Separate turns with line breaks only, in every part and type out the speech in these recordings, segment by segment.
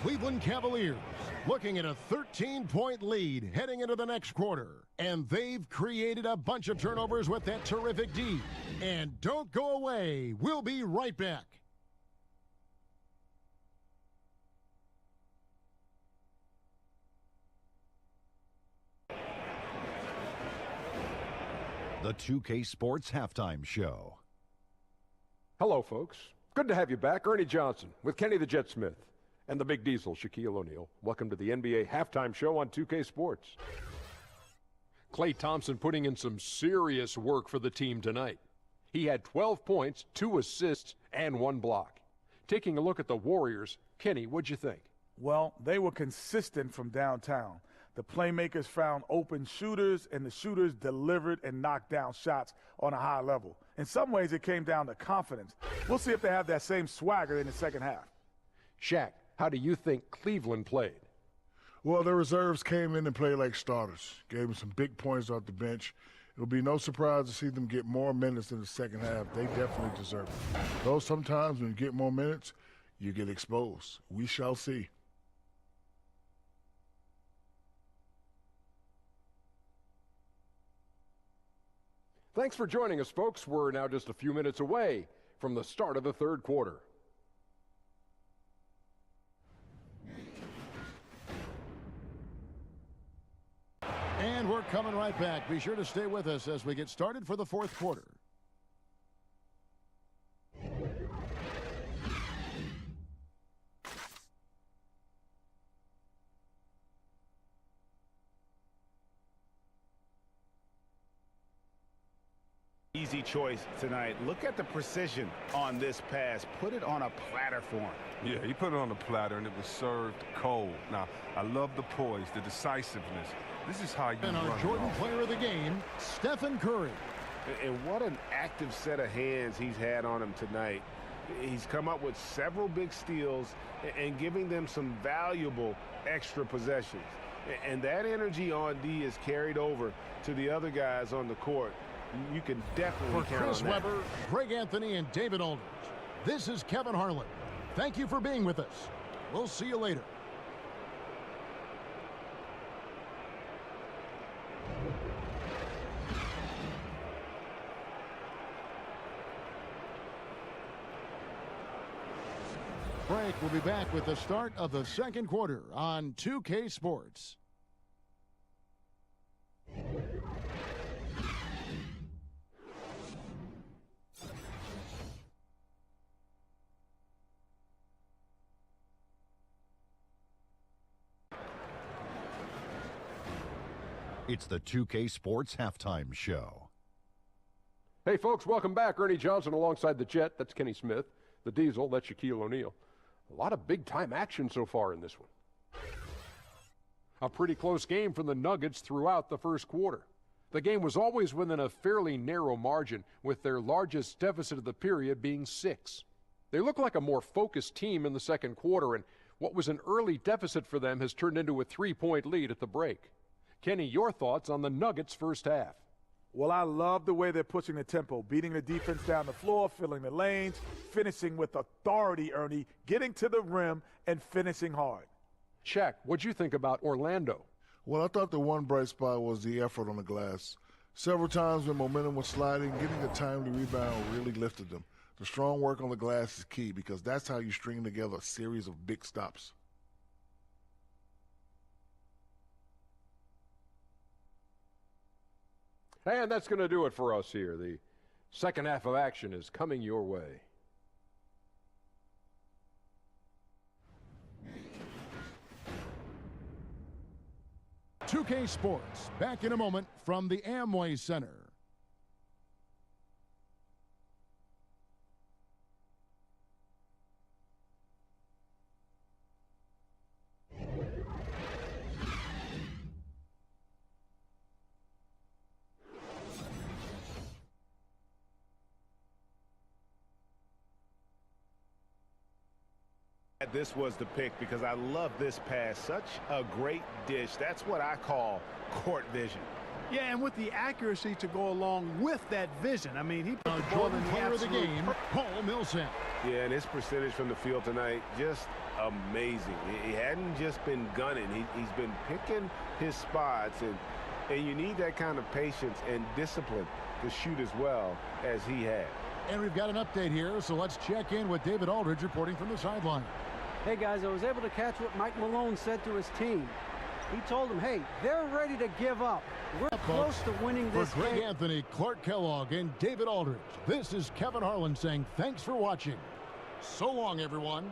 Cleveland Cavaliers looking at a 13-point lead heading into the next quarter. And they've created a bunch of turnovers with that terrific D. And don't go away. We'll be right back.
The 2K Sports Halftime Show.
Hello, folks. Good to have you back. Ernie Johnson with Kenny the Jet Smith and the Big Diesel, Shaquille O'Neal. Welcome to the NBA Halftime Show on 2K Sports. Klay Thompson putting in some serious work for the team tonight. He had 12 points, 2 assists, and 1 block. Taking a look at the Warriors, Kenny, what'd you think?
Well, they were consistent from downtown. The playmakers found open shooters, and the shooters delivered and knocked down shots on a high level. In some ways, it came down to confidence. We'll see if they have that same swagger in the second half.
Shaq, how do you think Cleveland played?
Well, the reserves came in and played like starters. Gave them some big points off the bench. It'll be no surprise to see them get more minutes in the second half. They definitely deserve it. Though sometimes when you get more minutes, you get exposed. We shall see.
Thanks for joining us, folks. We're now just a few minutes away from the start of the third quarter.
And we're coming right back. Be sure to stay with us as we get started for the fourth quarter.
Easy choice tonight. Look at the precision on this pass. Put it on a platter for him.
Yeah, he put it on the platter, and it was served cold. Now, I love the poise, the decisiveness. This is how you
And our Jordan Player of the Game, Stephen Curry.
And what an active set of hands he's had on him tonight. He's come up with several big steals and giving them some valuable extra possessions. And that energy on D is carried over to the other guys on the court. You can definitely
For
count
Chris
on that.
Webber, Greg Anthony, and David Aldridge, this is Kevin Harlan. Thank you for being with us. We'll see you later. Break. We'll be back with the start of the second quarter on 2K Sports.
It's the 2K Sports Halftime Show.
Hey, folks, welcome back. Ernie Johnson alongside the Jet. That's Kenny Smith. The Diesel, that's Shaquille O'Neal. A lot of big-time action so far in this one. A pretty close game from the Nuggets throughout the first quarter. The game was always within a fairly narrow margin, with their largest deficit of the period being 6. They look like a more focused team in the second quarter, and what was an early deficit for them has turned into a 3-point lead at the break. Kenny, your thoughts on the Nuggets' first half?
Well, I love the way they're pushing the tempo, beating the defense down the floor, filling the lanes, finishing with authority, Ernie, getting to the rim and finishing hard.
Shaq, what'd you think about Orlando?
Well, I thought the one bright spot was the effort on the glass. Several times when momentum was sliding, getting a timely rebound really lifted them. The strong work on the glass is key because that's how you string together a series of big stops.
And that's going to do it for us here. The second half of action is coming your way.
"2K Sports," back in a moment from the Amway Center.
This was the pick because I love this pass. Such a great dish. That's what I call court vision.
Yeah, and with the accuracy to go along with that vision. I mean, he put the ball
Jordan
in the
Player of the
absolute
Game, Paul Millsap.
Yeah, and his percentage from the field tonight, just amazing. He hadn't just been gunning. He's been picking his spots, and you need that kind of patience and discipline to shoot as well as he had.
And we've got an update here, so let's check in with David Aldridge reporting from the sideline.
Hey, guys, I was able to catch what Mike Malone said to his team. He told them, hey, they're ready to give up. We're close to winning this
game. For Greg
game.
Anthony, Clark Kellogg, and David Aldridge, this is Kevin Harlan saying thanks for watching. So long, everyone.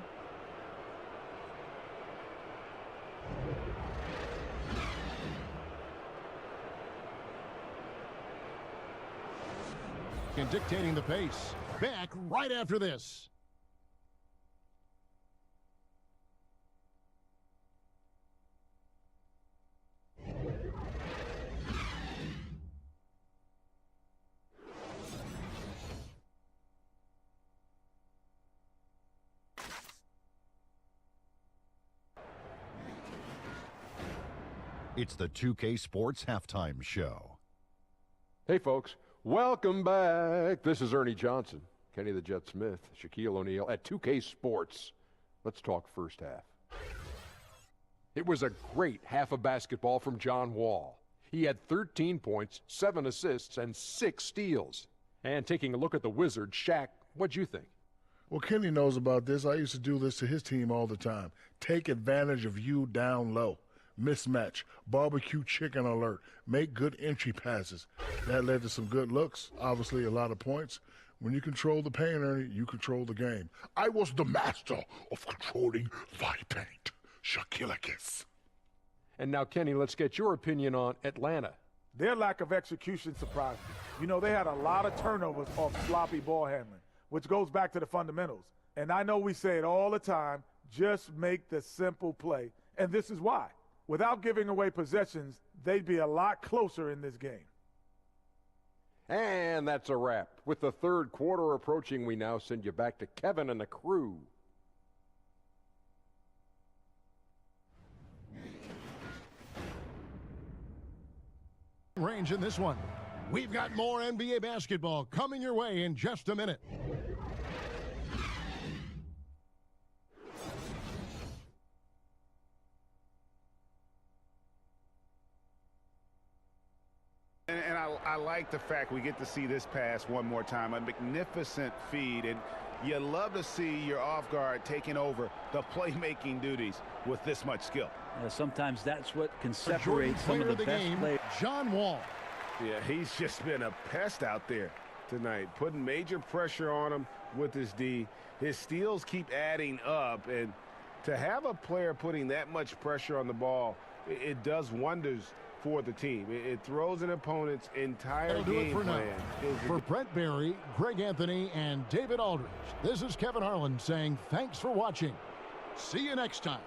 And dictating the pace. Back right after this.
It's the 2K Sports Halftime Show.
Hey, folks. Welcome back. This is Ernie Johnson, Kenny the Jet Smith, Shaquille O'Neal at 2K Sports. Let's talk first half. It was a great half of basketball from John Wall. He had 13 points, 7 assists, and 6 steals. And taking a look at the Wizards, Shaq, what'd you think?
Well, Kenny knows about this. I used to do this to his team all the time. Take advantage of you down low. Mismatch, barbecue chicken alert, make good entry passes. That led to some good looks, obviously a lot of points. When you control the paint, Ernie, you control the game. I was the master of controlling the paint. Shaquille.
And now, Kenny, let's get your opinion on Atlanta.
Their lack of execution surprised me. You know, they had a lot of turnovers off sloppy ball handling, which goes back to the fundamentals. And I know we say it all the time, just make the simple play. And this is why. Without giving away possessions, they'd be a lot closer in this game.
And that's a wrap. With the third quarter approaching, we now send you back to Kevin and the crew.
Range in this one. We've got more NBA basketball coming your way in just a minute.
And I like the fact we get to see this pass one more time. A magnificent feed, and you love to see your off guard taking over the playmaking duties with this much skill.
Yeah, sometimes that's what can separate some of the best players.
John Wall.
Yeah, he's just been a pest out there tonight, putting major pressure on him with his D. His steals keep adding up, and to have a player putting that much pressure on the ball, it does wonders for the team. It throws an opponent's entire game plan.
For Brent Barry, Greg Anthony, and David Aldridge, this is Kevin Harlan saying thanks for watching. See you next time.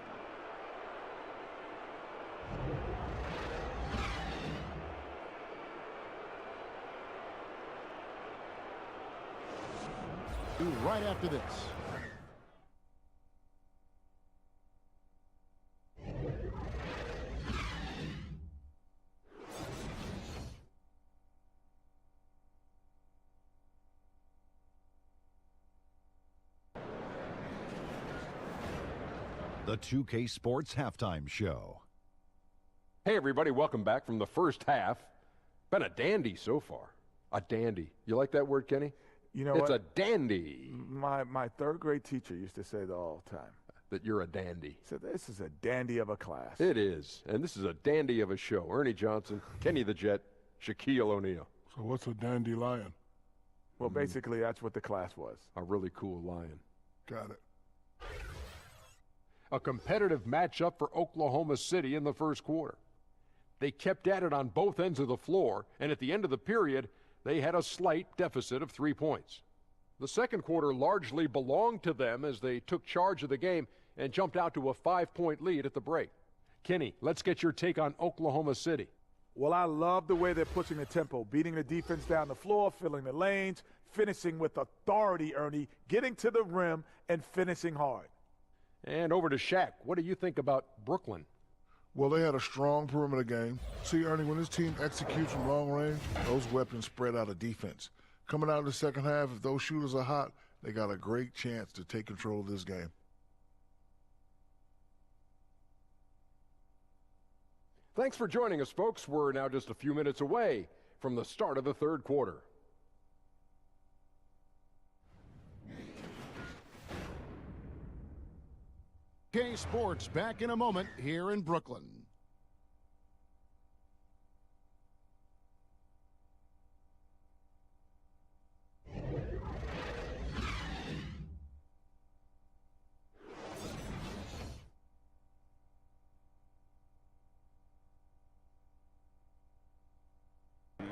Right after this.
The 2K Sports Halftime Show.
Hey, everybody, welcome back from the first half. Been a dandy so far. A dandy. You like that word, Kenny?
You know
it's
what?
a dandy.
My third grade teacher used to say that all the time.
That you're a dandy.
So this is a dandy of a class.
It is. And this is a dandy of a show. Ernie Johnson, Kenny the Jet, Shaquille O'Neal.
So what's a dandelion?
Well, basically, that's what the class was.
A really cool lion.
Got it.
A competitive matchup for Oklahoma City in the first quarter. They kept at it on both ends of the floor, and at the end of the period, they had a slight deficit of 3 points. The second quarter largely belonged to them as they took charge of the game and jumped out to a 5-point lead at the break. Kenny, let's get your take on Oklahoma City.
Well, I love the way they're pushing the tempo, beating the defense down the floor, filling the lanes, finishing with authority, Ernie, getting to the rim and finishing hard.
And over to Shaq. What do you think about Brooklyn?
Well, they had a strong perimeter game. See, Ernie, when this team executes from long range, those weapons spread out of defense. Coming out of the second half, if those shooters are hot, they got a great chance to take control of this game.
Thanks for joining us, folks. We're now just a few minutes away from the start of the third quarter.
K Sports back in a moment here in Brooklyn.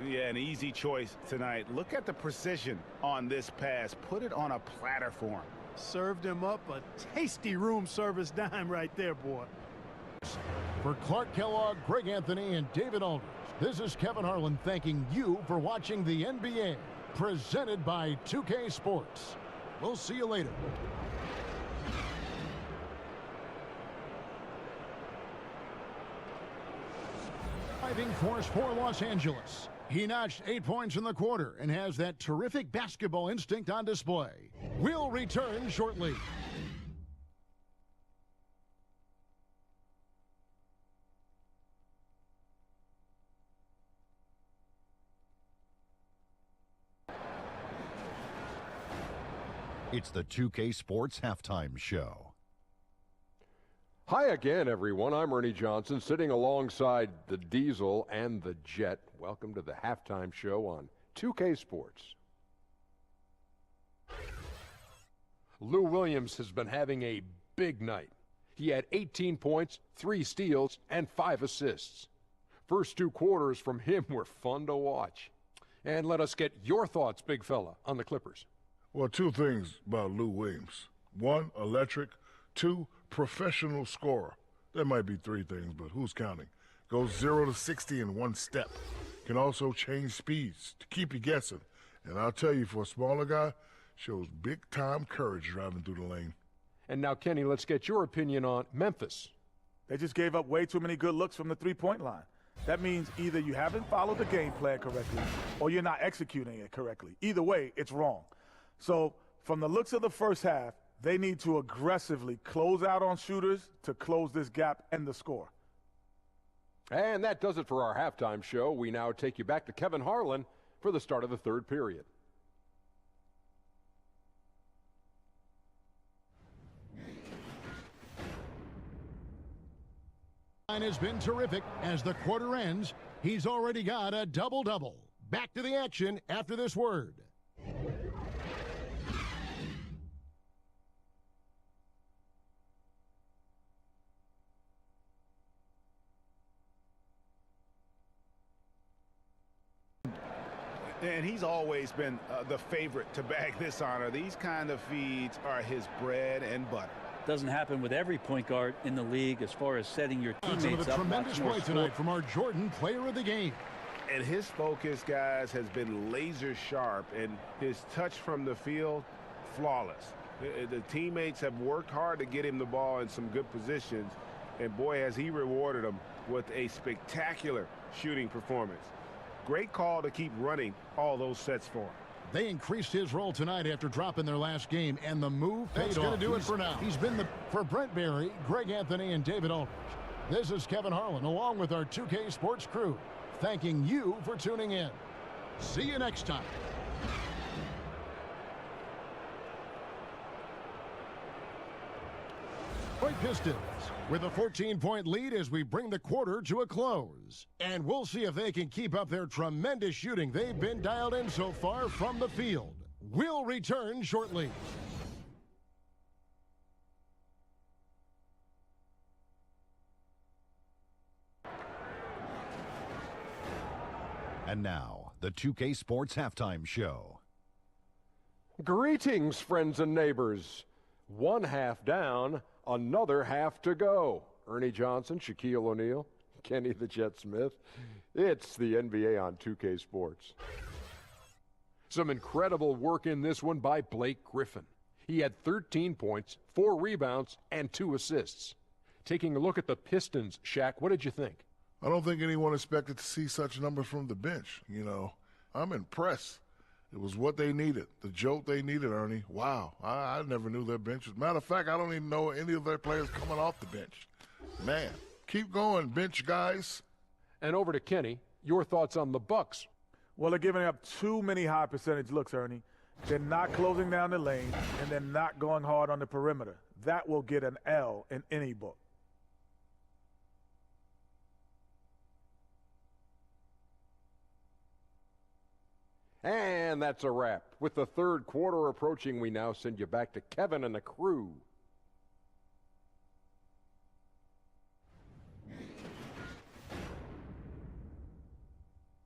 Yeah, an easy choice tonight. Look at the precision on this pass. Put it on a platter for him.
Served him up a tasty room service dime right there, boy.
For Clark Kellogg, Greg Anthony, and David Aldridge, this is Kevin Harlan thanking you for watching the NBA, presented by 2K Sports. We'll see you later. Driving force for Los Angeles. He notched 8 points in the quarter and has that terrific basketball instinct on display. We'll return shortly.
It's the 2K Sports Halftime Show.
Hi again, everyone. I'm Ernie Johnson, sitting alongside the Diesel and the Jet. Welcome to the halftime show on 2K Sports. Lou Williams has been having a big night. He had 18 points, 3 steals, and 5 assists. First 2 quarters from him were fun to watch. And let us get your thoughts, big fella, on the Clippers.
Well, 2 things about Lou Williams. 1, electric. 2, professional scorer. There might be 3 things, but who's counting? Goes 0 to 60 in 1 step. Can also change speeds to keep you guessing. And I'll tell you, for a smaller guy, shows big-time courage driving through the lane.
And now, Kenny, let's get your opinion on Memphis.
They just gave up way too many good looks from the three-point line. That means either you haven't followed the game plan correctly or you're not executing it correctly. Either way, it's wrong. So from the looks of the first half, they need to aggressively close out on shooters to close this gap and the score.
And that does it for our halftime show. We now take you back to Kevin Harlan for the start of the third period.
Has been terrific. As the quarter ends, he's already got a double-double. Back to the action after this word.
And he's always been the favorite to bag this honor. These kind of feeds are his bread and butter.
Doesn't happen with every point guard in the league as far as setting your teammates up.
Tremendous play tonight from our Jordan player of the game.
And his focus, guys, has been laser sharp, and his touch from the field, flawless. The teammates have worked hard to get him the ball in some good positions, and boy, has he rewarded them with a spectacular shooting performance. Great call to keep running all those sets for him.
They increased his role tonight after dropping their last game, and the move paid off. That's going to do it for now. He's been for Brent Barry, Greg Anthony, and David Aldridge. This is Kevin Harlan, along with our 2K Sports crew, thanking you for tuning in. See you next time. Detroit Pistons with a 14-point lead as we bring the quarter to a close. And we'll see if they can keep up their tremendous shooting they've been dialed in so far from the field. We'll return shortly.
And now, the 2K Sports Halftime Show.
Greetings, friends and neighbors. 1 half down, another half to go. Ernie Johnson, Shaquille O'Neal, Kenny the Jet Smith. It's the NBA on 2K Sports. Some incredible work in this one by Blake Griffin. He had 13 points, 4 rebounds, and 2 assists. Taking a look at the Pistons, Shaq, what did you think?
I don't think anyone expected to see such numbers from the bench. You know, I'm impressed. It was what they needed, the jolt they needed, Ernie. Wow, I never knew their bench. Matter of fact, I don't even know any of their players coming off the bench. Man, keep going, bench guys.
And over to Kenny, your thoughts on the Bucks.
Well, they're giving up too many high percentage looks, Ernie. They're not closing down the lane, and they're not going hard on the perimeter. That will get an L in any book.
And that's a wrap. With the third quarter approaching, we now send you back to Kevin and the crew.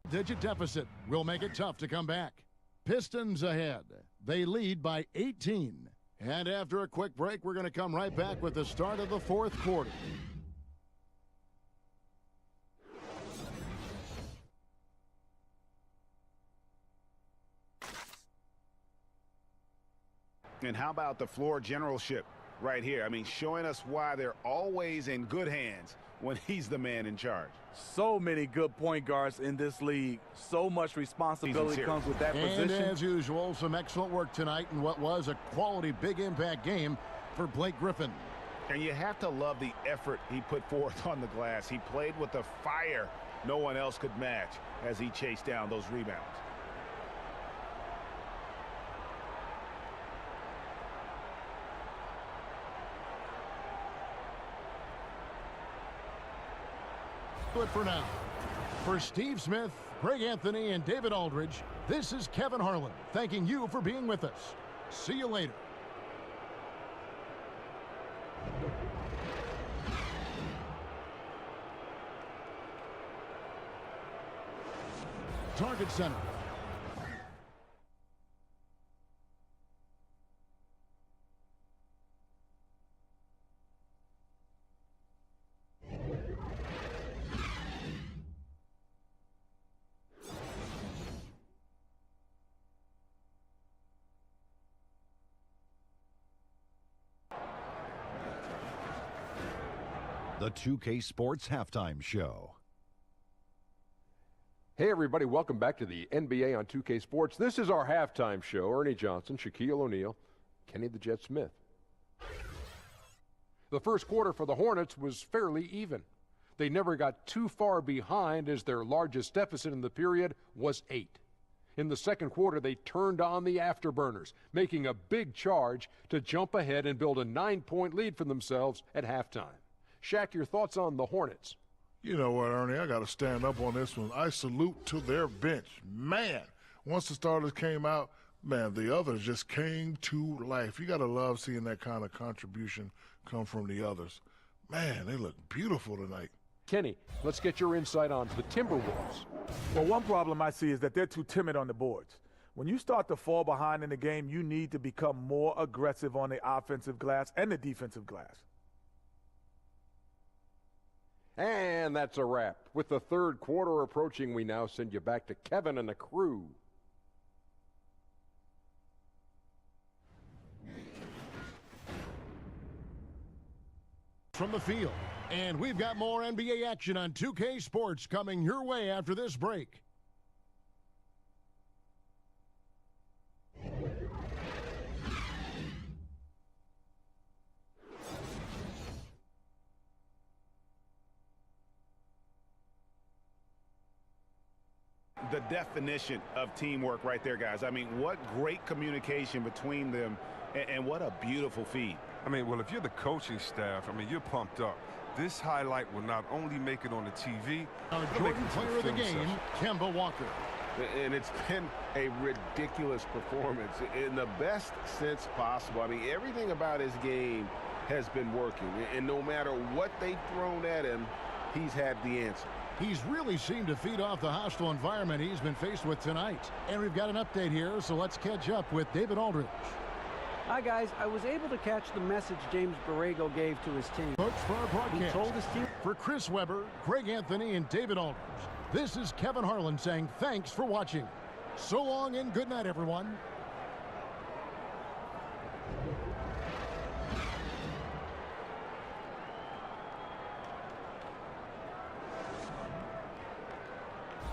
Digit deficit will make it tough to come back. Pistons ahead. They lead by 18. And after a quick break, we're going to come right back with the start of the fourth quarter.
And how about the floor generalship right here? I mean, showing us why they're always in good hands when he's the man in charge.
So many good point guards in this league. So much responsibility comes with that position.
And as usual, some excellent work tonight in what was a quality big impact game for Blake Griffin.
And you have to love the effort he put forth on the glass. He played with a fire no one else could match as he chased down those rebounds.
Good for now. For Steve Smith, Greg Anthony, and David Aldridge, this is Kevin Harlan thanking you for being with us. See you later. Target center.
The 2K Sports Halftime Show.
Hey, everybody. Welcome back to the NBA on 2K Sports. This is our halftime show. Ernie Johnson, Shaquille O'Neal, Kenny the Jet Smith. The first quarter for the Hornets was fairly even. They never got too far behind as their largest deficit in the period was 8. In the second quarter, they turned on the afterburners, making a big charge to jump ahead and build a 9-point lead for themselves at halftime. Shaq, your thoughts on the Hornets?
You know what, Ernie, I got to stand up on this one. I salute to their bench. Man, once the starters came out, man, the others just came to life. You got to love seeing that kind of contribution come from the others. Man, they look beautiful tonight.
Kenny, let's get your insight on the Timberwolves.
Well, one problem I see is that they're too timid on the boards. When you start to fall behind in the game, you need to become more aggressive on the offensive glass and the defensive glass.
And that's a wrap. With the third quarter approaching, we now send you back to Kevin and the crew.
From the field. And we've got more NBA action on 2K Sports coming your way after this break.
The definition of teamwork right there, guys. I mean, what great communication between them, and what a beautiful feed.
I mean, well, if you're the coaching staff, I mean, you're pumped up. This highlight will not only make it on the TV.
Our Jordan player of the game, Kemba Walker.
And it's been a ridiculous performance in the best sense possible. I mean, everything about his game has been working. And no matter what they've thrown at him, he's had the answer.
He's really seemed to feed off the hostile environment he's been faced with tonight. And we've got an update here, so let's catch up with David Aldridge.
Hi, guys. I was able to catch the message James Borrego gave to his team.
Coach for our broadcast.
He told his team.
For Chris Webber, Greg Anthony, and David Aldridge, this is Kevin Harlan saying thanks for watching. So long and good night, everyone.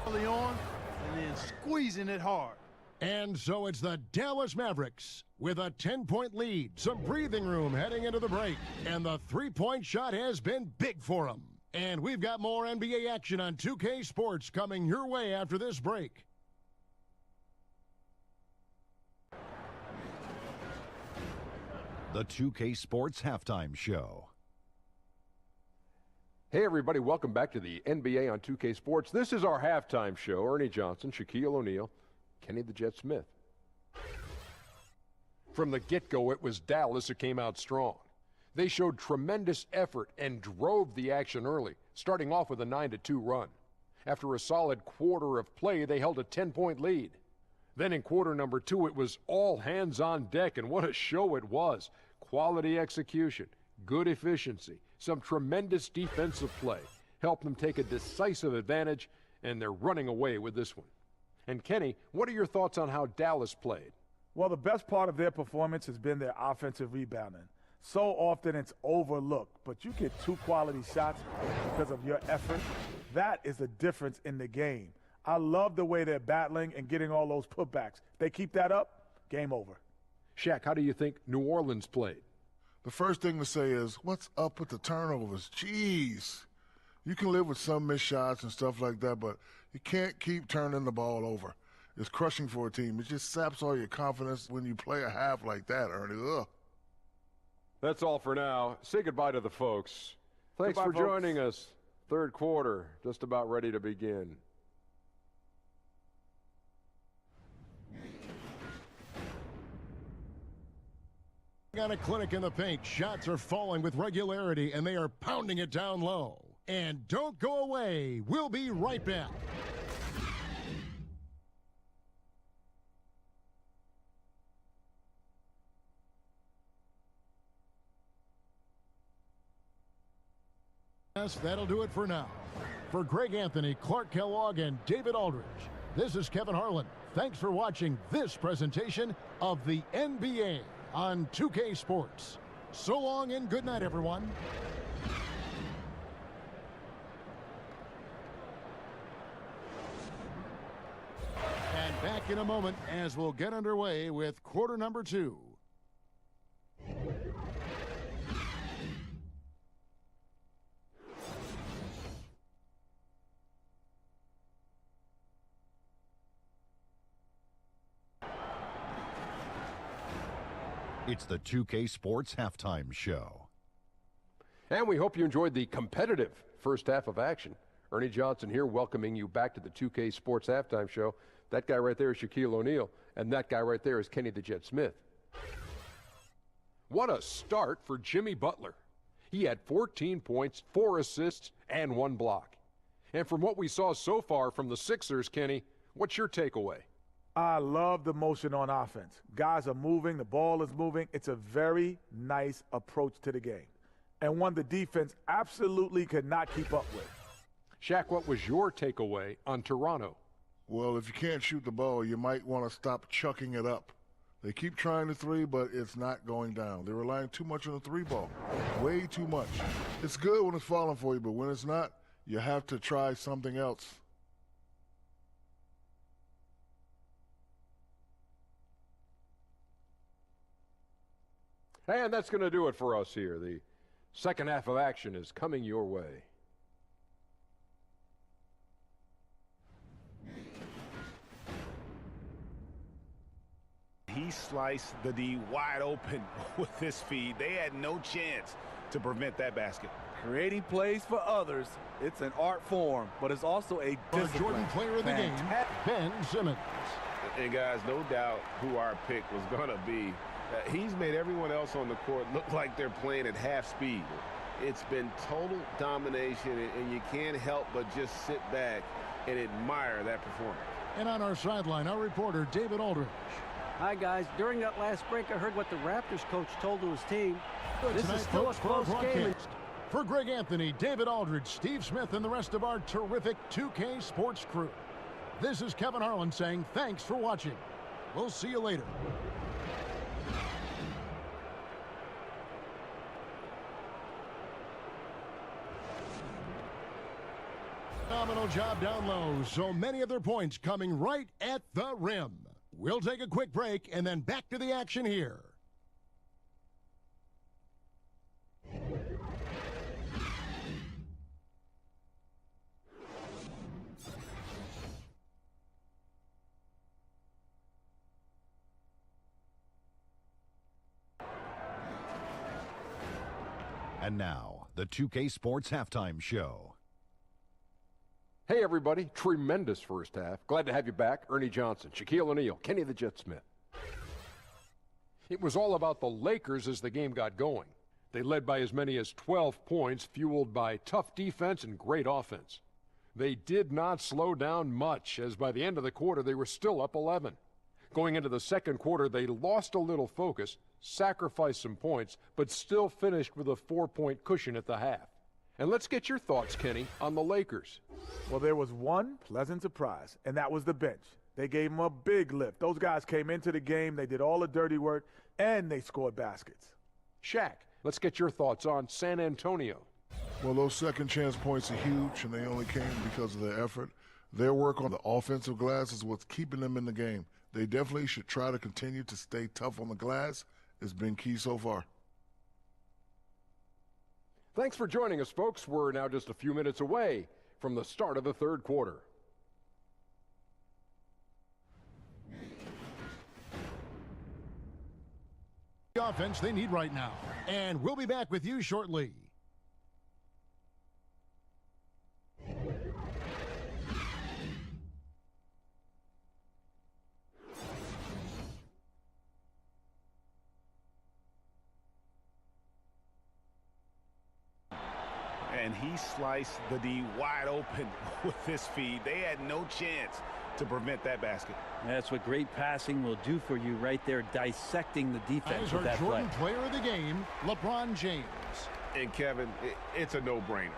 Early on, and then squeezing it hard.
And so it's the Dallas Mavericks with a 10-point lead, some breathing room heading into the break, and the three-point shot has been big for them. And we've got more NBA action on 2K Sports coming your way after this break.
The 2K Sports Halftime Show.
Hey, everybody, welcome back to the NBA on 2K Sports. This is our halftime show. Ernie Johnson, Shaquille O'Neal, Kenny the Jet Smith. From the get-go, it was Dallas who came out strong. They showed tremendous effort and drove the action early, starting off with a 9-2 run. After a solid quarter of play, they held a 10-point lead. Then in quarter number 2, it was all hands on deck, and what a show it was. Quality execution, good efficiency, some tremendous defensive play helped them take a decisive advantage, and they're running away with this one. And Kenny, what are your thoughts on how Dallas played?
Well, the best part of their performance has been their offensive rebounding. So often it's overlooked, but you get 2 quality shots because of your effort. That is the difference in the game. I love the way they're battling and getting all those putbacks. They keep that up, game over.
Shaq, how do you think New Orleans played?
The first thing to say is, what's up with the turnovers? Jeez. You can live with some missed shots and stuff like that, but you can't keep turning the ball over. It's crushing for a team. It just saps all your confidence when you play a half like that, Ernie. Ugh.
That's all for now. Say goodbye to the folks. Thanks for joining us. Third quarter, just about ready to begin.
Got a clinic in the paint. Shots are falling with regularity, and they are pounding it down low. And don't go away. We'll be right back. That'll do it for now. For Greg Anthony, Clark Kellogg, and David Aldridge, this is Kevin Harlan. Thanks for watching this presentation of the NBA on 2K Sports. So long and good night, everyone. And back in a moment as we'll get underway with quarter number 2.
It's the 2K Sports Halftime Show.
And we hope you enjoyed the competitive first half of action. Ernie Johnson here welcoming you back to the 2K Sports Halftime Show. That guy right there is Shaquille O'Neal, and that guy right there is Kenny the Jet Smith. What a start for Jimmy Butler. He had 14 points, 4 assists, and 1 block. And from what we saw so far from the Sixers, Kenny, what's your takeaway?
I love the motion on offense. Guys are moving, the ball is moving. It's a very nice approach to the game, and one the defense absolutely could not keep up with.
Shaq, what was your takeaway on Toronto?
Well, if you can't shoot the ball, you might want to stop chucking it up. They keep trying the 3, but it's not going down. They're relying too much on the 3 ball, way too much. It's good when it's falling for you, but when it's not, you have to try something else.
And that's going to do it for us here. The second half of action is coming your way.
He sliced the D wide open with his feed. They had no chance to prevent that basket.
Creating plays for others, it's an art form, but it's also a discipline.
Jordan player of the game, Ben Simmons.
And guys, no doubt who our pick was going to be. He's made everyone else on the court look like they're playing at half speed. It's been total domination, and you can't help but just sit back and admire that performance.
And on our sideline, our reporter, David Aldridge.
Hi, guys. During that last break, I heard what the Raptors coach told to his team. This is still a close game.
For Greg Anthony, David Aldridge, Steve Smith, and the rest of our terrific 2K Sports crew, this is Kevin Harlan saying thanks for watching. We'll see you later. Phenomenal job down low. So many of their points coming right at the rim. We'll take a quick break and then back to the action here.
And now, the 2K Sports Halftime Show.
Hey, everybody. Tremendous first half. Glad to have you back. Ernie Johnson, Shaquille O'Neal, Kenny the Jet Smith. It was all about the Lakers as the game got going. They led by as many as 12 points, fueled by tough defense and great offense. They did not slow down much, as by the end of the quarter, they were still up 11. Going into the second quarter, they lost a little focus, sacrificed some points, but still finished with a 4-point cushion at the half. And let's get your thoughts, Kenny, on the Lakers.
Well, there was one pleasant surprise, and that was the bench. They gave them a big lift. Those guys came into the game, they did all the dirty work, and they scored baskets.
Shaq, let's get your thoughts on San Antonio.
Well, those second chance points are huge, and they only came because of their effort. Their work on the offensive glass is what's keeping them in the game. They definitely should try to continue to stay tough on the glass. It's been key so far.
Thanks for joining us, folks. We're now just a few minutes away from the start of the third quarter.
The offense they need right now. And we'll be back with you shortly.
And he sliced the D wide open with this feed. They had no chance to prevent that basket.
That's what great passing will do for you right there, dissecting the defense with that
Jordan
play.
Player of the game, LeBron James.
And Kevin, it's a no-brainer.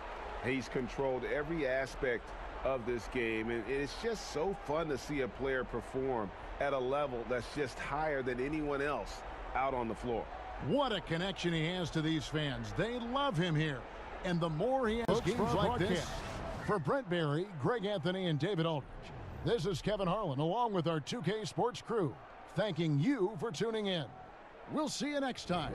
He's controlled every aspect of this game, and it's just so fun to see a player perform at a level that's just higher than anyone else out on the floor.
What a connection he has to these fans. They love him here. And the more he has games like this. For Brent Barry, Greg Anthony, and David Aldridge, this is Kevin Harlan along with our 2K Sports crew, thanking you for tuning in. We'll see you next time.